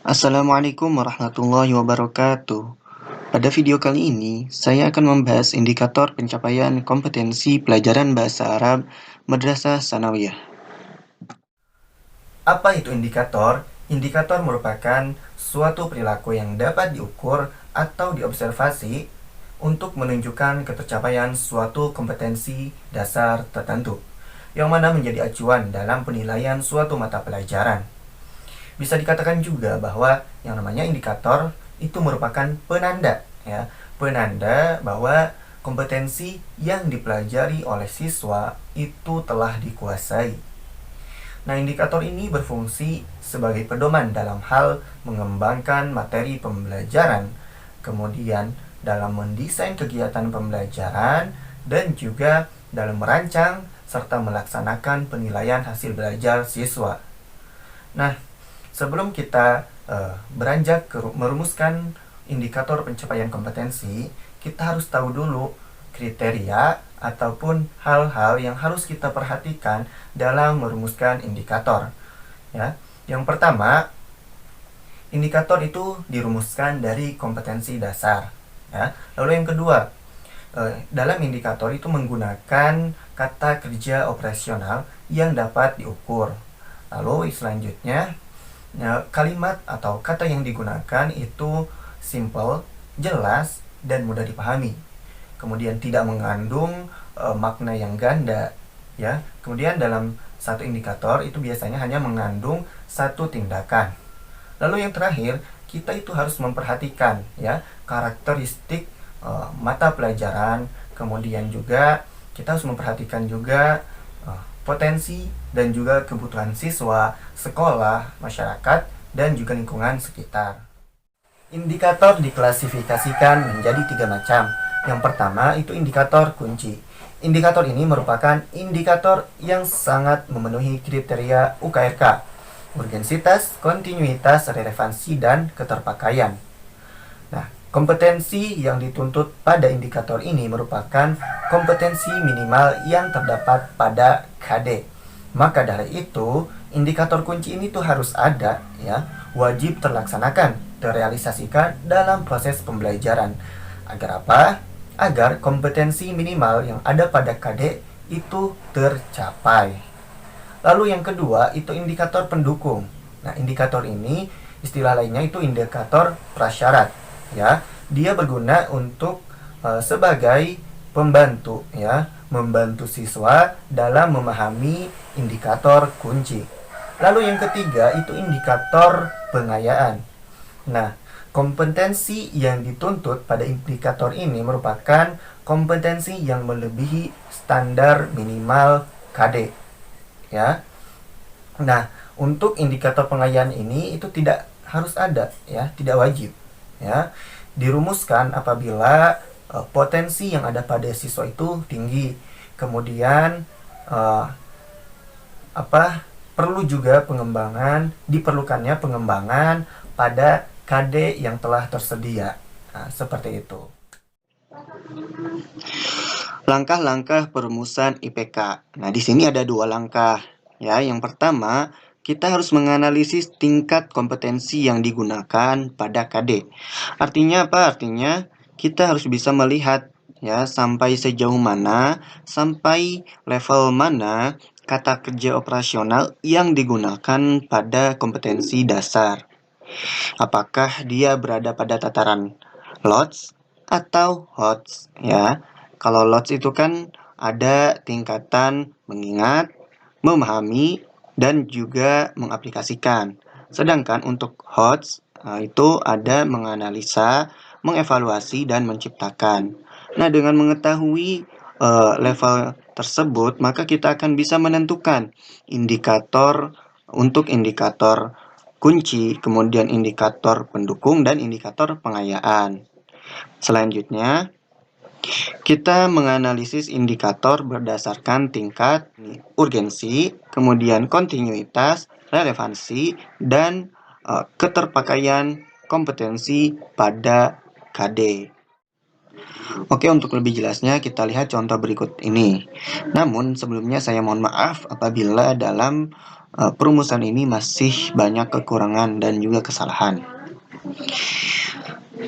Assalamualaikum warahmatullahi wabarakatuh. Pada video kali ini, saya akan membahas indikator pencapaian kompetensi pelajaran bahasa Arab Madrasah Sanawiyah. Apa itu indikator? Indikator merupakan suatu perilaku yang dapat diukur atau diobservasi untuk menunjukkan ketercapaian suatu kompetensi dasar tertentu, yang mana menjadi acuan dalam penilaian suatu mata pelajaran. Bisa dikatakan juga bahwa yang namanya indikator itu merupakan penanda, ya, penanda bahwa kompetensi yang dipelajari oleh siswa itu telah dikuasai. Nah, indikator ini berfungsi sebagai pedoman dalam hal mengembangkan materi pembelajaran, kemudian dalam mendesain kegiatan pembelajaran, dan juga dalam merancang serta melaksanakan penilaian hasil belajar siswa. Nah, sebelum kita beranjak merumuskan indikator pencapaian kompetensi, kita harus tahu dulu kriteria ataupun hal-hal yang harus kita perhatikan dalam merumuskan indikator. Ya, yang pertama, indikator itu dirumuskan dari kompetensi dasar. Ya, lalu yang kedua, dalam indikator itu menggunakan kata kerja operasional yang dapat diukur. Lalu selanjutnya, kalimat atau kata yang digunakan itu simple, jelas, dan mudah dipahami. Kemudian tidak mengandung makna yang ganda, ya. Kemudian dalam satu indikator itu biasanya hanya mengandung satu tindakan. Lalu yang terakhir, kita itu harus memperhatikan, ya, karakteristik mata pelajaran. Kemudian juga kita harus memperhatikan juga potensi dan juga kebutuhan siswa, sekolah, masyarakat, dan juga lingkungan sekitar. Indikator diklasifikasikan menjadi 3 macam. Yang pertama itu indikator kunci. Indikator ini merupakan indikator yang sangat memenuhi kriteria UKRK: urgensitas, kontinuitas, relevansi, dan keterpakaian. Nah, kompetensi yang dituntut pada indikator ini merupakan kompetensi minimal yang terdapat pada KD. Maka dari itu, indikator kunci ini tuh harus ada, ya, wajib terlaksanakan, terrealisasikan dalam proses pembelajaran. Agar apa? Agar kompetensi minimal yang ada pada KD itu tercapai. Lalu yang kedua itu indikator pendukung. Nah, indikator ini istilah lainnya itu indikator prasyarat, ya. Dia berguna untuk sebagai pembantu, ya, membantu siswa dalam memahami indikator kunci. Lalu yang ketiga itu indikator pengayaan. Nah, kompetensi yang dituntut pada indikator ini merupakan kompetensi yang melebihi standar minimal KD, ya. Nah, untuk indikator pengayaan ini itu tidak harus ada, ya, tidak wajib, ya. Dirumuskan apabila potensi yang ada pada siswa itu tinggi. Kemudian perlu juga diperlukannya pengembangan pada KD yang telah tersedia. Nah, seperti itu. Langkah-langkah perumusan IPK. Nah, di sini ada 2 langkah. Ya, yang pertama, kita harus menganalisis tingkat kompetensi yang digunakan pada KD. Artinya apa? Artinya kita harus bisa melihat, ya, sampai sejauh mana, sampai level mana kata kerja operasional yang digunakan pada kompetensi dasar. Apakah dia berada pada tataran LOTS atau HOTS, ya. Kalau LOTS itu kan ada tingkatan mengingat, memahami, dan juga mengaplikasikan. Sedangkan untuk HOTS itu ada menganalisa, mengevaluasi, dan menciptakan. Nah, dengan mengetahui level tersebut, maka kita akan bisa menentukan indikator untuk indikator kunci, kemudian indikator pendukung, dan indikator pengayaan. Selanjutnya, kita menganalisis indikator berdasarkan tingkat urgensi, kemudian kontinuitas, relevansi, dan keterpakaian kompetensi pada KD. Oke, untuk lebih jelasnya kita lihat contoh berikut ini. Namun sebelumnya saya mohon maaf apabila dalam perumusan ini masih banyak kekurangan dan juga kesalahan.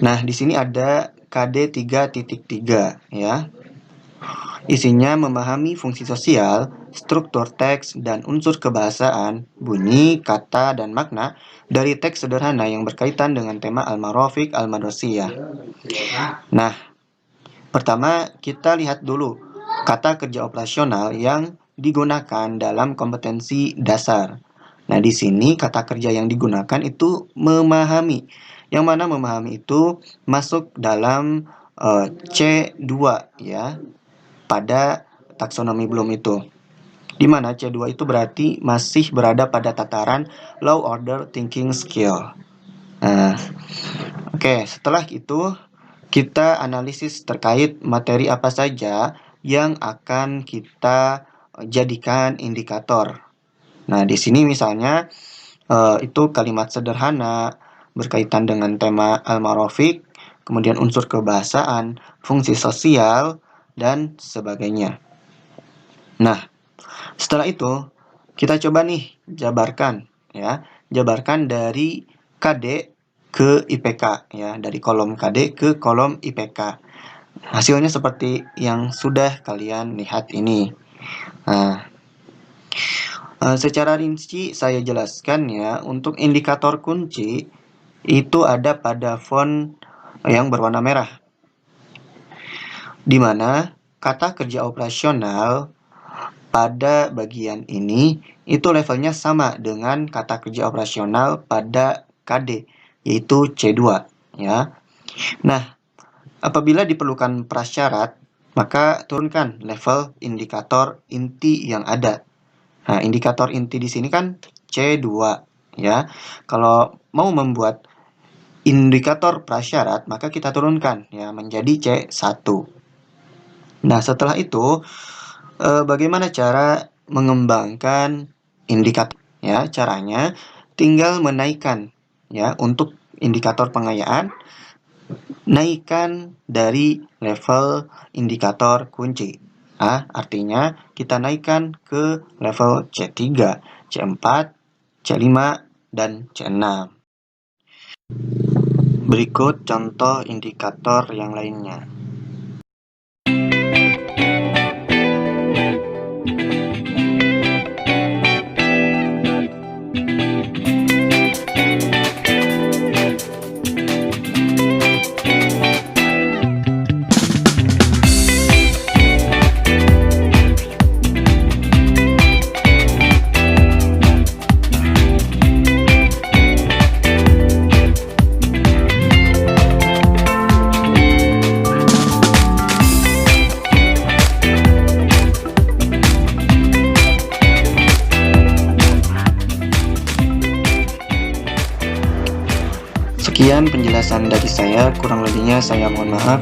Nah, di sini ada KD 3.3 ya. Isinya memahami fungsi sosial, struktur teks, dan unsur kebahasaan, bunyi, kata, dan makna dari teks sederhana yang berkaitan dengan tema al-marofik al-madrasiyah. Nah, pertama kita lihat dulu kata kerja operasional yang digunakan dalam kompetensi dasar. Nah, di sini kata kerja yang digunakan itu memahami. Yang mana memahami itu masuk dalam C2 ya, pada taksonomi Bloom itu. Di mana C2 itu berarti masih berada pada tataran low order thinking skill. Oke, setelah itu kita analisis terkait materi apa saja yang akan kita jadikan indikator. Nah, di sini misalnya itu kalimat sederhana berkaitan dengan tema al-marofik, kemudian unsur kebahasaan, fungsi sosial, dan sebagainya. Nah, setelah itu kita coba nih jabarkan ya, jabarkan dari KD ke IPK ya, dari kolom KD ke kolom IPK. Hasilnya seperti yang sudah kalian lihat ini. Nah, secara rinci saya jelaskan ya, untuk indikator kunci itu ada pada font yang berwarna merah, di mana kata kerja operasional pada bagian ini itu levelnya sama dengan kata kerja operasional pada KD, yaitu C2 ya. Nah, apabila diperlukan prasyarat, maka turunkan level indikator inti yang ada. Nah, indikator inti di sini kan C2 ya. Kalau mau membuat indikator prasyarat, maka kita turunkan ya menjadi C1. Nah, setelah itu bagaimana cara mengembangkan indikator? Ya, caranya tinggal menaikkan ya, untuk indikator pengayaan, naikkan dari level indikator kunci. Artinya kita naikkan ke level C3, C4, C5, dan C6. Berikut contoh indikator yang lainnya. Sekian penjelasan dari saya, kurang lebihnya saya mohon maaf.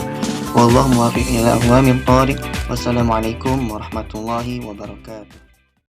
Wallahu muwaffiq ila aqwamit thoriq. Wassalamualaikum warahmatullahi wabarakatuh.